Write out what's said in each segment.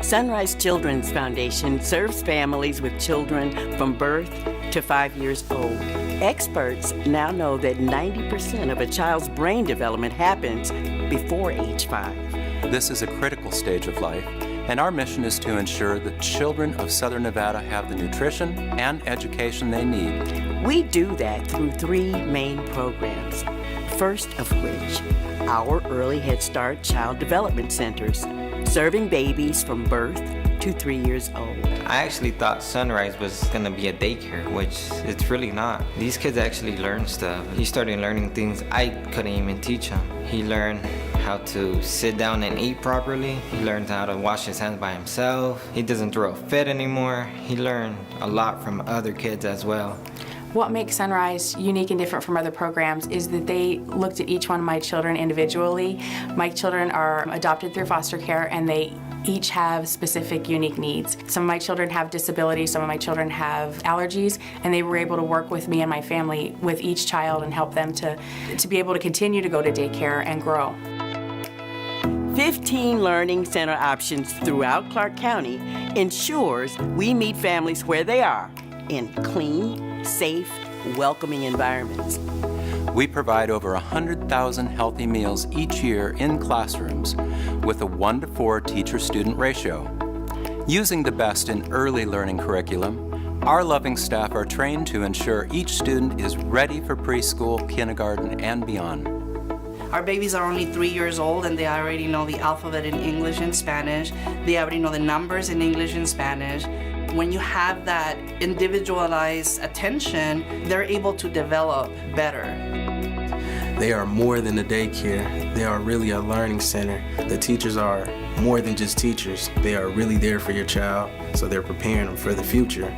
Sunrise Children's Foundation serves families with children from birth to 5 years old. Experts now know that 90% of a child's brain development happens before age 5. This is a critical stage of life, and our mission is to ensure that children of Southern Nevada have the nutrition and education they need. We do that through 3 main programs, first of which, our Early Head Start Child Development Centers, serving babies from birth to 3 years old. I actually thought Sunrise was gonna be a daycare, which it's really not. These kids actually learn stuff. He started learning things I couldn't even teach him. He learned how to sit down and eat properly. He learned how to wash his hands by himself. He doesn't throw a fit anymore. He learned a lot from other kids as well. What makes Sunrise unique and different from other programs is that they looked at each one of my children individually. My children are adopted through foster care, and they each have specific unique needs. Some of my children have disabilities, some of my children have allergies, and they were able to work with me and my family with each child and help them to be able to continue to go to daycare and grow. 15 learning center options throughout Clark County ensures we meet families where they are in clean, safe, welcoming environments. We provide over 100,000 healthy meals each year in classrooms with a 1-to-4 teacher-student ratio. Using the best in early learning curriculum, our loving staff are trained to ensure each student is ready for preschool, kindergarten, and beyond. Our babies are only 3 years old and they already know the alphabet in English and Spanish. They already know the numbers in English and Spanish. When you have that individualized attention, they're able to develop better. They are more than a daycare. They are really a learning center. The teachers are more than just teachers. They are really there for your child, so they're preparing them for the future.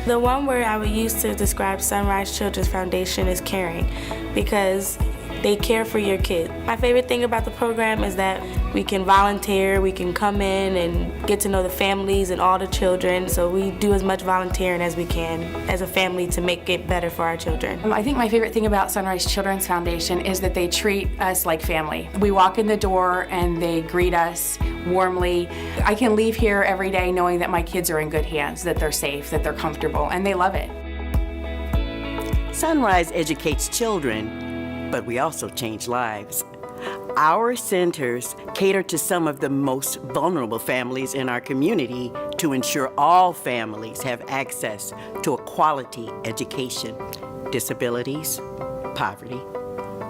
The one word I would use to describe Sunrise Children's Foundation is caring, because they care for your kid. My favorite thing about the program is that we can volunteer, we can come in and get to know the families and all the children, so we do as much volunteering as we can as a family to make it better for our children. I think my favorite thing about Sunrise Children's Foundation is that they treat us like family. We walk in the door and they greet us warmly. I can leave here every day knowing that my kids are in good hands, that they're safe, that they're comfortable, and they love it. Sunrise educates children, but we also change lives. Our centers cater to some of the most vulnerable families in our community to ensure all families have access to a quality education. Disabilities, poverty,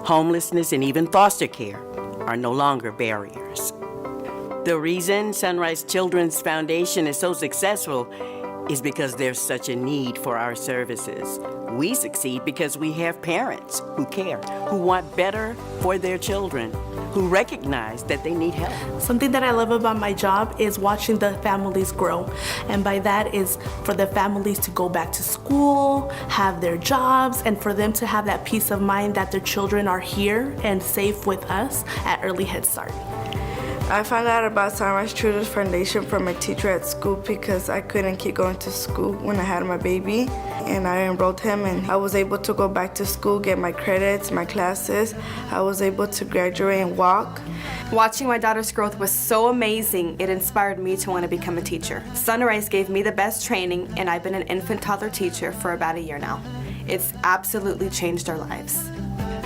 homelessness, and even foster care are no longer barriers. The reason Sunrise Children's Foundation is so successful is because there's such a need for our services. We succeed because we have parents who care, who want better for their children, who recognize that they need help. Something that I love about my job is watching the families grow. And by that is for the families to go back to school, have their jobs, and for them to have that peace of mind that their children are here and safe with us at Early Head Start. I found out about Sunrise Children's Foundation from a teacher at school because I couldn't keep going to school when I had my baby. And I enrolled him and I was able to go back to school, get my credits, my classes. I was able to graduate and walk. Watching my daughter's growth was so amazing, it inspired me to want to become a teacher. Sunrise gave me the best training and I've been an infant toddler teacher for about a year now. It's absolutely changed our lives.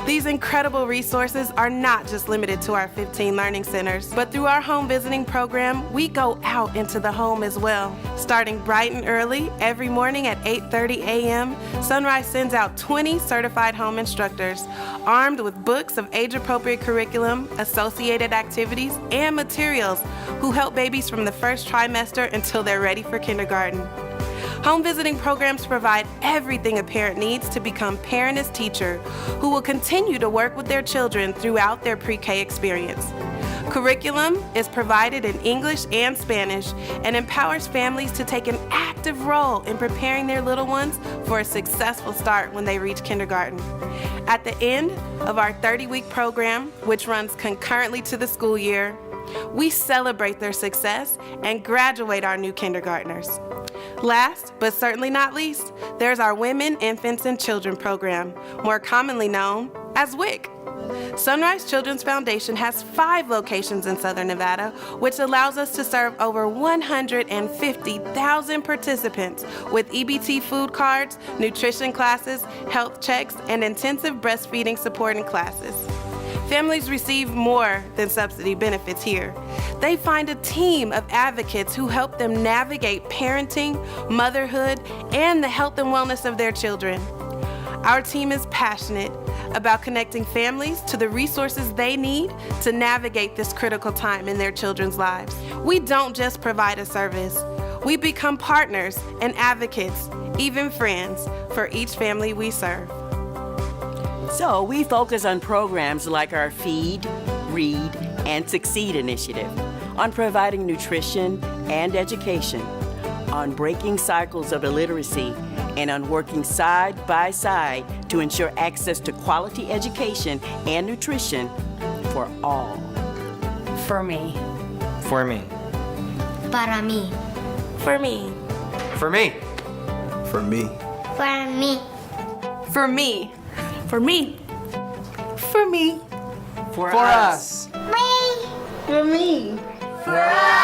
These incredible resources are not just limited to our 15 learning centers, but through our home visiting program, we go out into the home as well. Starting bright and early, every morning at 8:30 a.m., Sunrise sends out 20 certified home instructors, armed with books of age-appropriate curriculum, associated activities, and materials, who help babies from the first trimester until they're ready for kindergarten. Home visiting programs provide everything a parent needs to become parent as teacher, who will continue to work with their children throughout their pre-K experience. Curriculum is provided in English and Spanish and empowers families to take an active role in preparing their little ones for a successful start when they reach kindergarten. At the end of our 30-week program, which runs concurrently to the school year, we celebrate their success and graduate our new kindergartners. Last, but certainly not least, there's our Women, Infants, and Children program, more commonly known as WIC. Sunrise Children's Foundation has 5 locations in Southern Nevada, which allows us to serve over 150,000 participants with EBT food cards, nutrition classes, health checks, and intensive breastfeeding supporting classes. Families receive more than subsidy benefits here. They find a team of advocates who help them navigate parenting, motherhood, and the health and wellness of their children. Our team is passionate about connecting families to the resources they need to navigate this critical time in their children's lives. We don't just provide a service. We become partners and advocates, even friends, for each family we serve. So we focus on programs like our Feed, Read, and Succeed initiative, on providing nutrition and education, on breaking cycles of illiteracy, and on working side by side to ensure access to quality education and nutrition for all. For me. For me. Para mí. For me. For me. For me. Para mí. For me. For me. For me. For us. Me. For me. For us.